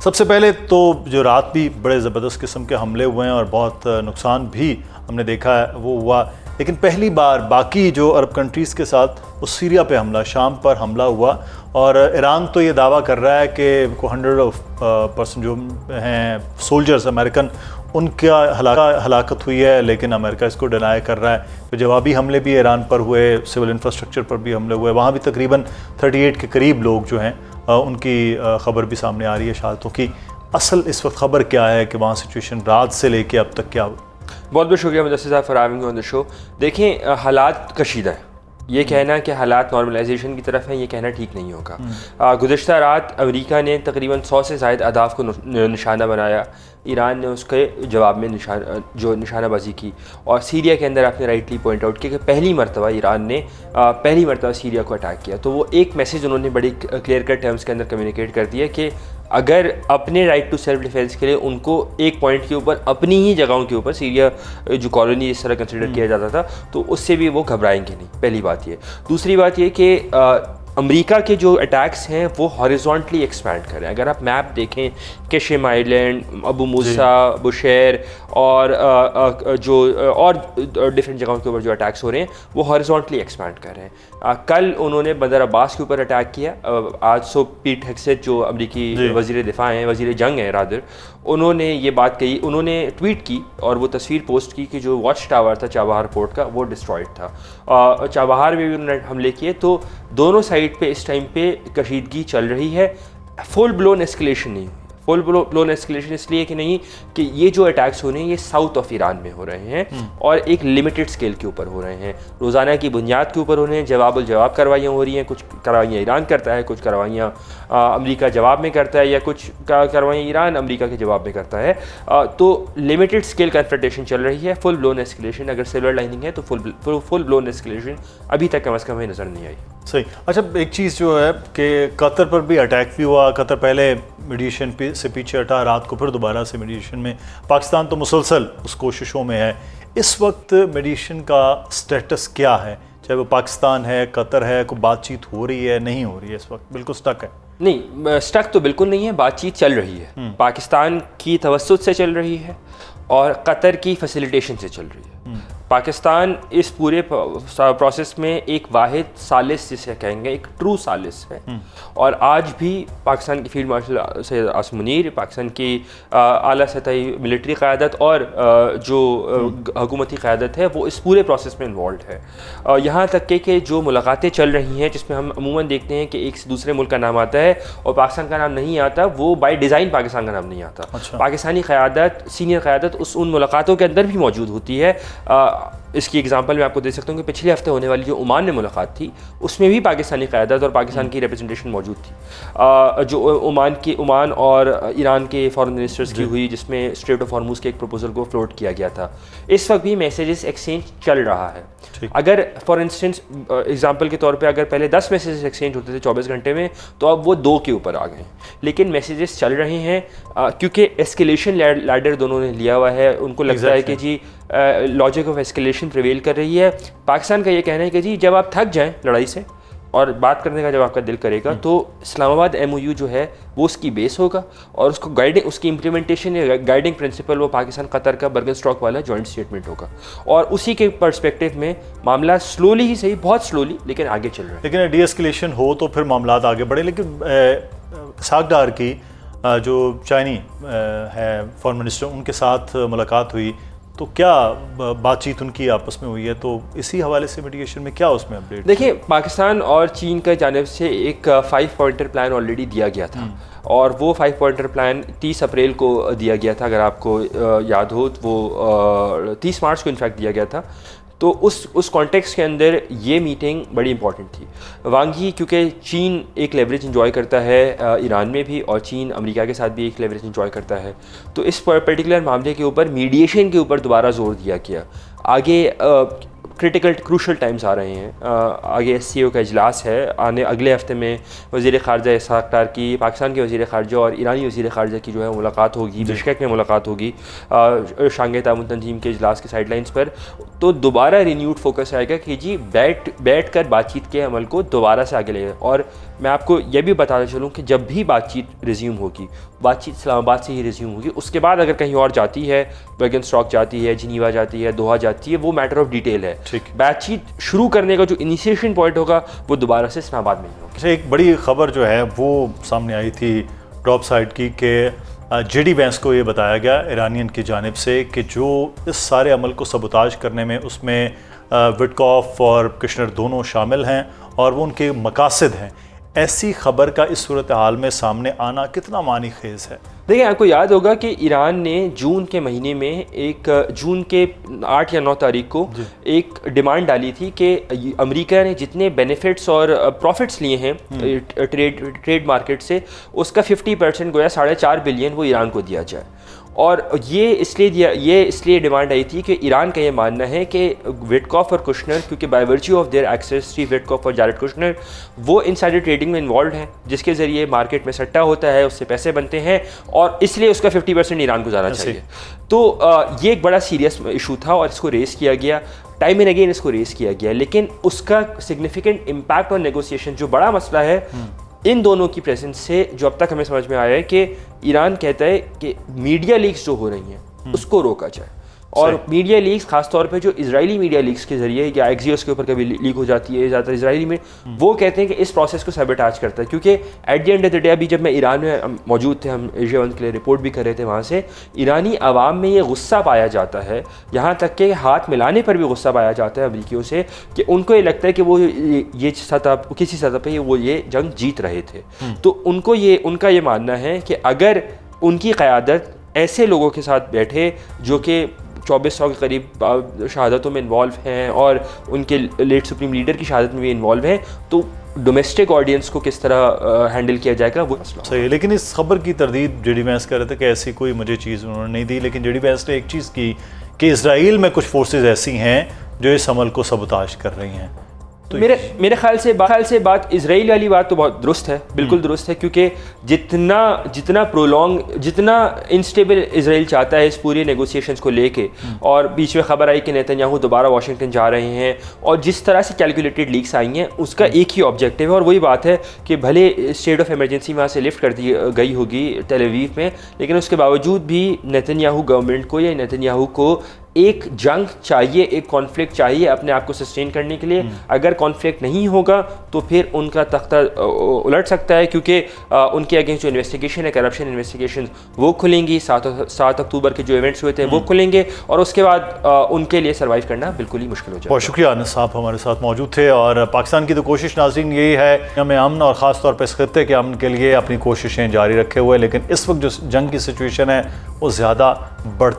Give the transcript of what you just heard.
सबसे पहले तो जो रात भी बड़े ज़बरदस्त किस्म के हमले हुए हैं और बहुत नुकसान भी हमने देखा है वो हुआ, लेकिन पहली बार बाकी जो अरब कंट्रीज़ के साथ वो सीरिया पे हमला, शाम पर हमला हुआ। और ईरान तो ये दावा कर रहा है कि 100% जो हैं सोल्जर्स अमेरिकन उनका हलाकत हुई है, लेकिन अमेरिका इसको डिनाई कर रहा है। तो जवाबी हमले भी ईरान पर हुए, सिविल इंफ्रास्ट्रक्चर पर भी हमले हुए, वहाँ भी तकरीबन 38 के करीब लोग जो हैं उनकी ख़बर भी सामने आ रही है शहादतों की। असल इस वक्त ख़बर क्या है कि वहाँ सिचुएशन रात से लेके अब तक क्या? बहुत बहुत शुक्रिया मुदस्सिर साहब for having me on the show. देखें, हालात कशीदा है। ये कहना कि हालात नॉर्मलाइजेशन की तरफ हैं, ये कहना ठीक नहीं होगा। गुज़श्ता रात अमेरिका ने तकरीबन 100 से ज़ायद अहदाफ़ को निशाना बनाया। ईरान ने उसके जवाब में निशानाबाजी की। और सीरिया के अंदर आपने राइटली पॉइंट आउट किया कि पहली मरतबा ईरान ने पहली मरतबा सीरिया को अटैक किया। तो वो एक मैसेज उन्होंने बड़ी क्लियर कट टर्म्स के अंदर कम्युनिकेट कर दिया कि अगर अपने राइट टू सेल्फ डिफेंस के लिए उनको एक पॉइंट के ऊपर अपनी ही जगहों के ऊपर सीरिया जो कॉलोनी इस तरह कंसिडर किया जाता था, तो उससे भी वो घबराएंगे नहीं। पहली बात ये। दूसरी बात ये कि अमेरिका के जो अटैक्स हैं वो हॉरिजॉन्टली एक्सपैंड कर रहे हैं। अगर आप मैप देखें, केशिम आइलैंड, अबू मूसा, बुशैर और डिफरेंट जगहों के ऊपर जो अटैक्स हो रहे हैं वो हॉरिजॉन्टली एक्सपैंड कर रहे हैं। कल उन्होंने बंदर अब्बास के ऊपर अटैक किया। आज पीट हेग्सेथ जो अमरीकी वज़ीर दिफा हैं, वज़ीर जंग हैं रादर, उन्होंने ये बात कही, उन्होंने ट्वीट की और वो तस्वीर पोस्ट की कि जो वॉच टावर था चाबहार पोर्ट का वो डिस्ट्रॉयड था। चाबहार में भी उन्होंने हमले किए। तो दोनों साइड पे इस टाइम पे कशीदगी चल रही है। फुल ब्लोन एस्केलेशन नहीं, फुल ब्लोन एस्केलेशन इसलिए कि नहीं कि ये जो अटैक्स हो रहे हैं ये साउथ ऑफ ईरान में हो रहे हैं और एक लिमिटेड स्केल के ऊपर हो रहे हैं, रोज़ाना की बुनियाद के ऊपर हो रहे हैं। जवाब कार्रवाइयाँ हो रही हैं, कुछ कार्रवाइयाँ ईरान करता है, कुछ कार्रवाइयाँ अमेरिका जवाब में करता है, या कुछ कार्रवाइयाँ ईरान अमेरिका के जवाब में करता है। तो लिमिटेड स्केल कन्फ्रंटेशन चल रही है। फुल ब्लोन एस्केलेशन अगर सिल्वर लाइनिंग है तो फुल ब्लोन एस्केलेशन अभी तक कम अज़ कम हमें नज़र नहीं आई। सही। अच्छा, एक चीज़ जो है कि कतर पर भी अटैक भी हुआ। कतर पहले मीडिएशन से पीछे हटा, रात को फिर दोबारा से मीडिएशन में। पाकिस्तान तो मुसलसल उस कोशिशों में है। इस वक्त मीडिएशन का स्टेटस क्या है? चाहे वो पाकिस्तान है, कतर है, कोई बातचीत हो रही है, नहीं हो रही है? इस वक्त बिल्कुल स्टक है? नहीं, स्टक तो बिल्कुल नहीं है, बातचीत चल रही है। पाकिस्तान की तवस्सुत से चल रही है और कतर की फैसिलिटेशन से चल रही है। पाकिस्तान इस पूरे प्रोसेस में एक वाहिद सालिस जिसे कहेंगे, एक ट्रू सालिस है। और आज भी पाकिस्तान की फील्ड मार्शल सैयद आसिम मुनीर, पाकिस्तान की आला सतही मिलिट्री क़यादत और जो हुकूमती क़यादत है वो इस पूरे प्रोसेस में इन्वॉल्व है। यहाँ तक कि जो मुलाकातें चल रही हैं जिसमें हम अमूमन देखते हैं कि एक से दूसरे मुल्क का नाम आता है और पाकिस्तान का नाम नहीं आता, वो बाय डिज़ाइन पाकिस्तान का नाम नहीं आता। अच्छा। पाकिस्तानी क़यादत, सीनियर क़यादत उन मुलाकातों के अंदर भी मौजूद होती है। इसकी एग्जांपल मैं आपको दे सकता हूँ कि पिछले हफ्ते होने वाली जो ओमान में मुलाकात थी उसमें भी पाकिस्तानी क़यादत और पाकिस्तान की रिप्रेजेंटेशन मौजूद थी। जो ओमान और ईरान के फॉरेन मिनिस्टर्स की हुई, जिसमें स्ट्रेट ऑफ हॉर्मुज़ के एक प्रपोजल को फ्लोट किया गया था। इस वक्त भी मैसेजेस एक्सचेंज चल रहा है। अगर फॉर इंस्टेंस एग्जांपल के तौर पे अगर पहले 10 मैसेजेस एक्सचेंज होते थे 24 घंटे में, तो अब वो 2 के ऊपर आ गए। लेकिन मैसेजेस चल रहे हैं क्योंकि एस्केलेशन लैडर दोनों ने लिया हुआ है। उनको लगता है कि जी लॉजिक ऑफ एस्केलेशन प्रिवेल कर रही है। पाकिस्तान का ये कहना है कि जी जब आप थक जाएं लड़ाई से और बात करने का जब आपका दिल करेगा तो इस्लामाबाद MOU जो है वो उसकी बेस होगा और उसको गाइडिंग, उसकी इम्प्लीमेंटेशन या गाइडिंग प्रिंसिपल वो पाकिस्तान कतर का बर्गन स्टॉक वाला जॉइंट स्टेटमेंट होगा। और उसी के पर्सपेक्टिव में मामला स्लोली ही सही, बहुत स्लोली लेकिन आगे चल रहा है। लेकिन डी एस्केलेशन हो तो फिर मामला आगे बढ़े। लेकिन सागडार की जो चाइनी है फॉरेन मिनिस्टर, उनके साथ मुलाकात हुई, तो क्या बातचीत उनकी आपस में हुई है? तो इसी हवाले से मीडिएशन में क्या उसमें अपडेट? देखिए, पाकिस्तान और चीन का जानिब से एक 5 पॉइंटर प्लान ऑलरेडी दिया गया था और वो 5 पॉइंटर प्लान 30 अप्रैल को दिया गया था। अगर आपको याद हो तो वो 30 मार्च को इनफैक्ट दिया गया था। तो उस कॉन्टेक्स्ट के अंदर ये मीटिंग बड़ी इंपॉर्टेंट थी। वांग यी, क्योंकि चीन एक लेवरेज इंजॉय करता है ईरान में भी और चीन अमेरिका के साथ भी एक लेवरेज इंजॉय करता है, तो इस पर्टिकुलर मामले के ऊपर मीडिएशन के ऊपर दोबारा जोर दिया गया। आगे क्रिटिकल क्रूशल टाइम्स आ रहे हैं। आगे SCO का इजलास है, अगले हफ्ते में वज़ीर ख़ारजा इसहाक़ डार की, पाकिस्तान के वज़ीर ख़ारजा और ईरानी वज़ीर ख़ारजा की जो है मुलाकात होगी, बिश्केक में मुलाकात होगी शांघाई ताउन तंजीम के इजलास के साइडलाइंस पर। तो दोबारा रिन्यूड फोकस आएगा कि जी बैठ कर बातचीत के अमल को दोबारा से आगे ले। और मैं आपको यह भी बताना चलूँ कि जब भी बातचीत रिज्यूम होगी, बातचीत इस्लामाबाद से ही रिज्यूम होगी। उसके बाद अगर कहीं और जाती है, बर्गनस्टॉक जाती है, जिनीवा जाती है, दोहा जाती है, वो मैटर ऑफ डिटेल है। बातचीत शुरू करने का जो इनिशिएशन पॉइंट होगा वो दोबारा से इस्लामाबाद में ही होगा। अच्छा, एक बड़ी खबर जो है वो सामने आई थी टॉप साइड की कि JD वैंस को ये बताया गया ईरानियन की जानिब से कि जो इस सारे अमल को सबोताज करने में उसमें विटकॉफ और कुशनर दोनों शामिल हैं और वो उनके मकासद हैं। ऐसी खबर का इस सूरत हाल में सामने आना कितना मानी खेज़ है? देखिए, आपको याद होगा कि ईरान ने जून के महीने में जून के 8 या 9 तारीख को एक डिमांड डाली थी कि अमेरिका ने जितने बेनिफिट्स और प्रॉफिट्स लिए हैं ट्रेड मार्केट से, उसका 50% गोया 4.5 बिलियन वो ईरान को दिया जाए। और ये इसलिए डिमांड आई थी कि ईरान का ये मानना है कि विटकॉफ और कुशनर, क्योंकि by virtue of their access to Witkoff और जैरेड कुशनर, वो इनसाइडर ट्रेडिंग में इन्वॉल्व हैं, जिसके ज़रिए मार्केट में सट्टा होता है, उससे पैसे बनते हैं और इसलिए उसका 50% ईरान को जाना चाहिए। तो ये एक बड़ा सीरियस इशू था और इसको रेस किया गया, टाइम एंड अगेन इसको रेस किया गया, लेकिन उसका सिग्निफिकेंट इम्पैक्ट ऑन नेगोशिएशन, जो बड़ा मसला है इन दोनों की प्रेजेंस से, जो अब तक हमें समझ में आया है कि ईरान कहता है कि मीडिया लीक्स जो हो रही हैं उसको रोका जाए। और मीडिया लीक्स खासतौर पे जो इजरायली मीडिया लीक्स के जरिए या एक्सियोस के ऊपर कभी लीक हो जाती है, ज़्यादातर इजरायली में, वो कहते हैं कि इस प्रोसेस को सबटाच करता है। क्योंकि at the end of the day, अभी जब मैं ईरान में मौजूद थे, हम एशिया वन के लिए रिपोर्ट भी कर रहे थे, वहाँ से ईरानी आवाम में ये गुस्सा पाया जाता है, यहाँ तक कि हाथ मिलाने पर भी गुस्सा पाया जाता है अमरीकियों से, कि उनको ये लगता है कि वो ये सतह, किसी सतह पर वो ये जंग जीत रहे थे। तो उनका ये मानना है कि अगर उनकी क़यादत ऐसे लोगों के साथ बैठे जो कि 2400 के करीब शहादतों में इन्वॉल्व हैं और उनके लेट सुप्रीम लीडर की शहादत में भी इन्वॉल्व हैं, तो डोमेस्टिक ऑडियंस को किस तरह हैंडल किया जाएगा वो मसला सही है। लेकिन इस खबर की तरदीद JD वैंस कर रहे थे कि ऐसी कोई मुझे चीज़ उन्होंने नहीं दी, लेकिन JD वैंस ने एक चीज़ की कि इसराइल में कुछ फोर्सेज ऐसी हैं जो इस अमल को सबोताज कर रही हैं। तो मेरे ख्याल से बात इसराइल वाली बात तो बहुत दुरुस्त है, बिल्कुल दुरुस्त है, क्योंकि जितना इनस्टेबल इसराइल चाहता है इस पूरी नेगोशिएशंस को लेके, और बीच में खबर आई कि नेतन्याहू दोबारा वाशिंगटन जा रहे हैं, और जिस तरह से कैलकुलेटेड लीक्स आई हैं उसका एक ही ऑब्जेक्टिव है, और वही बात है कि भले स्टेट ऑफ इमरजेंसी वहाँ से लिफ्ट कर दी गई होगी टेल अवीव में, लेकिन उसके बावजूद भी नेतन्याहू गवर्नमेंट को या नेतन्याहू को एक जंग चाहिए, एक कॉन्फ्लिक्ट चाहिए अपने आप को सस्टेन करने के लिए। अगर कॉन्फ्लिक्ट नहीं होगा तो फिर उनका तख्ता उलट सकता है, क्योंकि उनके अगेंस्ट जो इन्वेस्टिगेशन है, करप्शन इन्वेस्टिगेशन, वो खुलेंगी। 7 अक्टूबर के जो इवेंट्स हुए थे वो खुलेंगे, और उसके बाद उनके लिए सर्वाइव करना बिल्कुल ही मुश्किल हो जाएगा। बहुत शुक्रिया अनस साहब हमारे साथ मौजूद थे। और पाकिस्तान की तो कोशिश नाज़रीन यही है, हमें अमन और ख़ास तौर पर इस खत्ते के अमन के लिए अपनी कोशिशें जारी रखे हुए, लेकिन इस वक्त जो जंग की सिचुएशन है वो ज़्यादा बढ़ती